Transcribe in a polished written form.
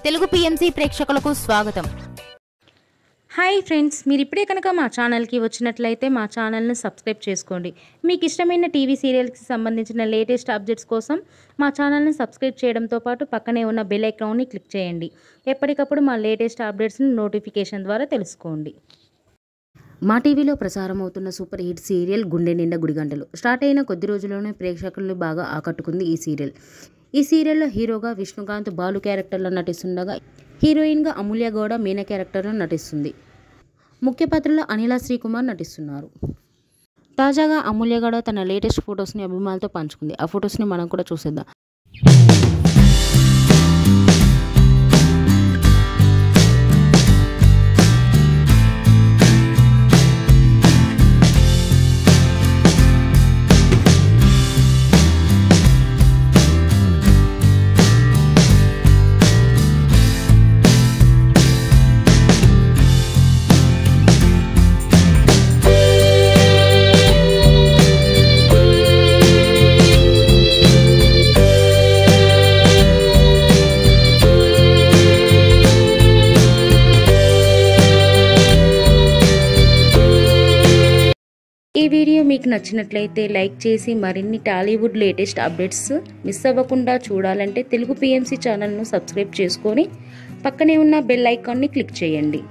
Telugu PMC ప్రేక్షకులకు స్వాగతం. Hi friends, మీరు ఇప్పుడే కనుక మా ఛానల్కి వచ్చినట్లయితే మా ఛానల్ని సబ్స్క్రైబ్ చేసుకోండి. మీకు ఇష్టమైన టీవీ సీరియల్స్కి సంబంధించిన లేటెస్ట్ అప్డేట్స్ కోసం మా ఛానల్ని సబ్స్క్రైబ్ చేయడంతో పాటు పక్కనే ఉన్న బెల్ ఐకాన్ని క్లిక్ చేయండి. ఎప్పటికప్పుడు మా లేటెస్ట్ అప్డేట్స్ని నోటిఫికేషన్ ద్వారా తెలుసుకోండి. మా టీవీలో ప్రసారం అవుతున్న సూపర్ హిట్ సీరియల్ గుండె నిండా గుడిగంటలు స్టార్ట్ అయిన కొద్ది రోజుల్లోనే ప్రేక్షకులను బాగా ఆకట్టుకుంది ఈ సీరియల్. ఈ సీరియల్లో హీరోగా విష్ణుకాంత్ బాలు క్యారెక్టర్లో నటిస్తుండగా హీరోయిన్గా అమూల్య గౌడ మీనా క్యారెక్టర్లో నటిస్తుంది. ముఖ్య పాత్రలో అనిలా శ్రీకుమార్ నటిస్తున్నారు. తాజాగా అమూల్య గౌడ తన లేటెస్ట్ ఫొటోస్ని అభిమానులతో పంచుకుంది. ఆ ఫొటోస్ని మనం కూడా చూసేద్దాం. ఈ వీడియో మీకు నచ్చినట్లయితే లైక్ చేసి మరిన్ని టాలీవుడ్ లేటెస్ట్ అప్డేట్స్ మిస్ అవ్వకుండా చూడాలంటే తెలుగు పిఎంసి ఛానల్ను సబ్స్క్రైబ్ చేసుకొని పక్కనే ఉన్న బెల్ ఐకాన్ని క్లిక్ చేయండి.